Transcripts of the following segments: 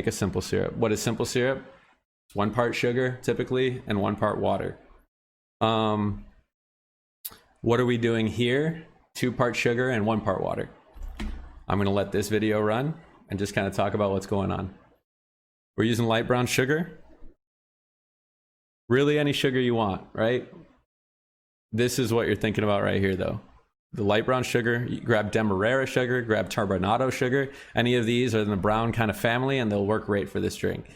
make a simple syrup. What is simple syrup? It's 1 part sugar typically and 1 part water. What are we doing here? 2 part sugar and 1 part water. I'm gonna let this video run and just kind of talk about what's going on. We're using light brown sugar. Really any sugar you want, right? This is what you're thinking about right here though. The light brown sugar, you grab Demerara sugar, grab Turbinado sugar. Any of these are in the brown kind of family and they'll work great for this drink.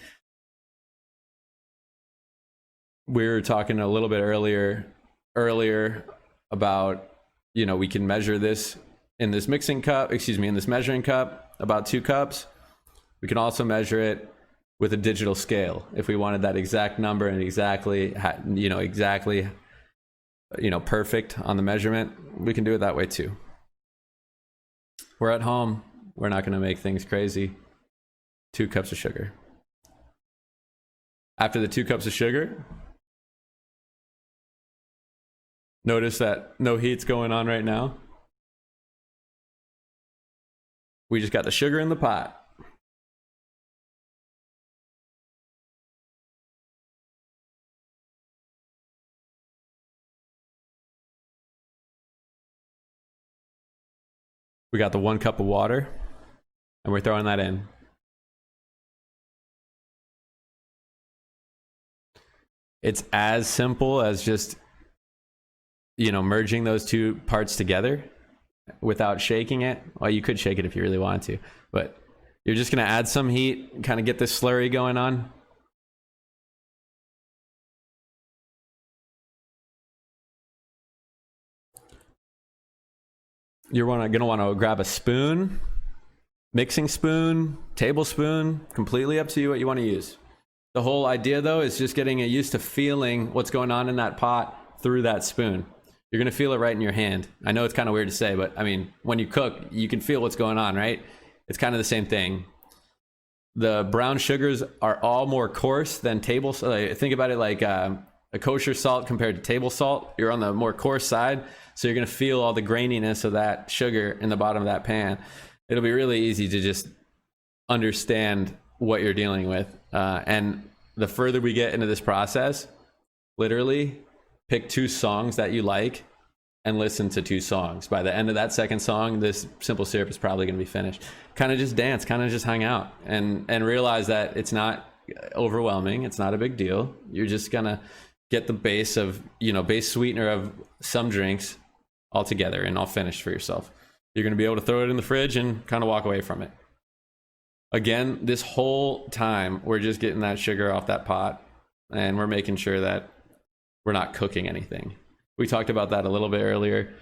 We were talking a little bit earlier about, you know, we can measure this in this mixing cup, in this measuring cup, about 2 cups. We can also measure it with a digital scale if we wanted that exact number and exactly perfect on the measurement. We can do it that way too. We're at home, we're not going to make things crazy. 2 cups of sugar. After the 2 cups of sugar, notice that no heat's going on right now. We just got the sugar in the pot. We got the 1 cup of water, and we're throwing that in. It's as simple as just, you know, merging those 2 parts together without shaking it. Well, you could shake it if you really wanted to, but you're just going to add some heat, kind of get this slurry going on. You're going to want to grab a spoon, mixing spoon, tablespoon, completely up to you what you want to use. The whole idea though is just getting used to feeling what's going on in that pot through that spoon. You're going to feel it right in your hand. I know it's kind of weird to say, but I mean, when you cook, you can feel what's going on, right? It's kind of the same thing. The brown sugars are all more coarse than table salt. Think about it like a kosher salt compared to table salt. You're on the more coarse side, so you're going to feel all the graininess of that sugar in the bottom of that pan. It'll be really easy to just understand what you're dealing with. And the further we get into this process, literally pick 2 songs that you like and listen to 2 songs. By the end of that 2nd song, this simple syrup is probably going to be finished. Kind of just dance, kind of just hang out and realize that it's not overwhelming. It's not a big deal. You're just going to get the base of, base sweetener of some drinks all together and all finished for yourself. You're going to be able to throw it in the fridge and kind of walk away from it. Again, this whole time, we're just getting that sugar off that pot and we're making sure that we're not cooking anything. We talked about that a little bit earlier.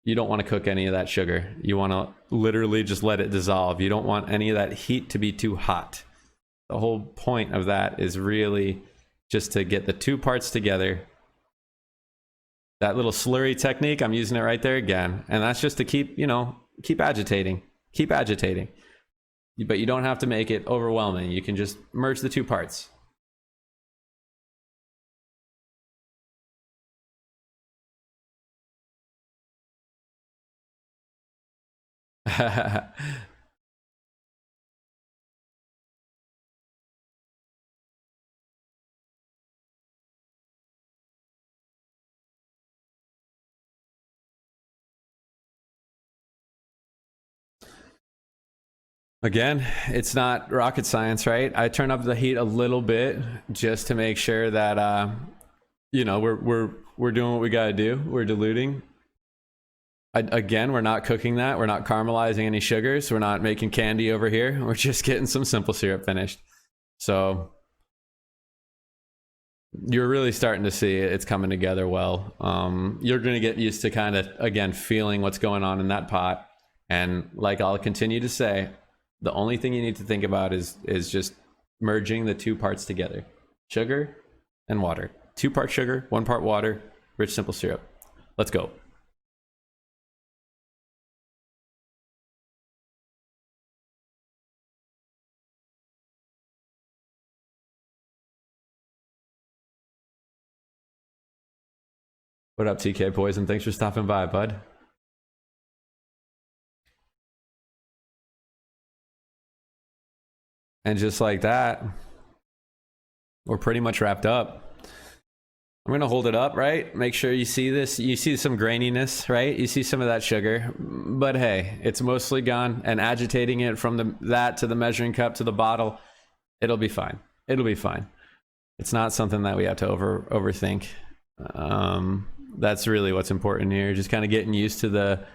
You don't want to cook any of that sugar. You want to literally just let it dissolve. You don't want any of that heat to be too hot. The whole point of that is really just to get the 2 parts together. That little slurry technique, I'm using it right there again. And that's just to keep agitating. Keep agitating. But you don't have to make it overwhelming. You can just merge the 2 parts. Again, it's not rocket science, right? I turn up the heat a little bit just to make sure that we're doing what we got to do. We're diluting. Again, we're not cooking that. We're not caramelizing any sugars. We're not making candy over here. We're just getting some simple syrup finished. So you're really starting to see it's coming together well. You're going to get used to kind of, again, feeling what's going on in that pot. And like I'll continue to say, the only thing you need to think about is just merging the 2 parts together. Sugar and water. 2 part sugar, 1 part water, rich simple syrup. Let's go. What up, TK Poison? Thanks for stopping by, bud. And just like that, we're pretty much wrapped up. I'm gonna hold it up, right? Make sure you see this. You see some graininess, right? You see some of that sugar, but hey, it's mostly gone. And agitating it from that to the measuring cup to the bottle, it'll be fine. It'll be fine. It's not something that we have to overthink. That's really what's important here. Just kind of getting used to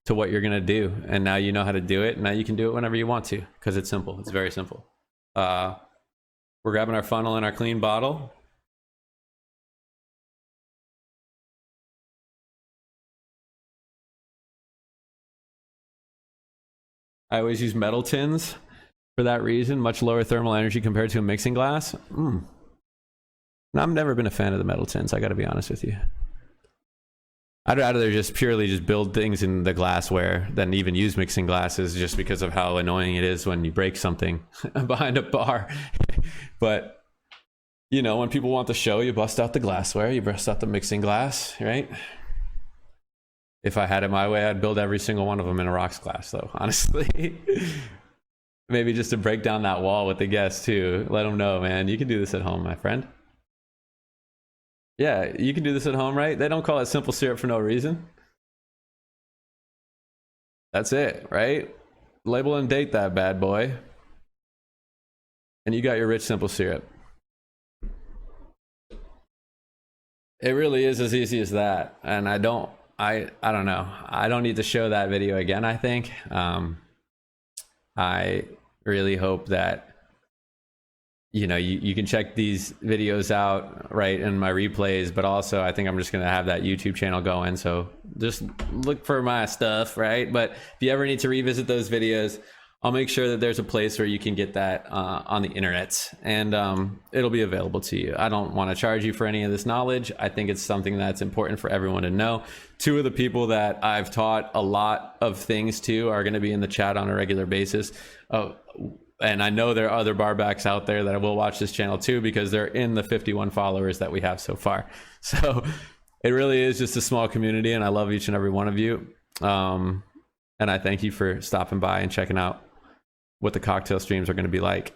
what you're gonna do, and now you know how to do it. And now you can do it whenever you want to, because it's simple. It's very simple. We're grabbing our funnel and our clean bottle. I always use metal tins for that reason. Much lower thermal energy compared to a mixing glass. Now, I've never been a fan of the metal tins, I gotta be honest with you. I'd rather just purely build things in the glassware than even use mixing glasses, just because of how annoying it is when you break something behind a bar. But, you know, when people want the show, you bust out the glassware, you bust out the mixing glass, right? If I had it my way, I'd build every single one of them in a rocks glass, though, honestly. Maybe just to break down that wall with the guests, too. Let them know, man, you can do this at home, my friend. Yeah, you can do this at home, right? They don't call it simple syrup for no reason. That's it, right? Label and date that bad boy. And you got your rich simple syrup. It really is as easy as that. And I don't know. I don't need to show that video again, I think. I really hope that, you know, you can check these videos out, right, in my replays, but also I think I'm just going to have that YouTube channel going. So just look for my stuff, right? But if you ever need to revisit those videos, I'll make sure that there's a place where you can get that on the internet, and it'll be available to you. I don't want to charge you for any of this knowledge. I think it's something that's important for everyone to know. Two of the people that I've taught a lot of things to are going to be in the chat on a regular basis. And I know there are other barbacks out there that will watch this channel too, because they're in the 51 followers that we have so far. So it really is just a small community, and I love each and every one of you. And I thank you for stopping by and checking out what the cocktail streams are going to be like.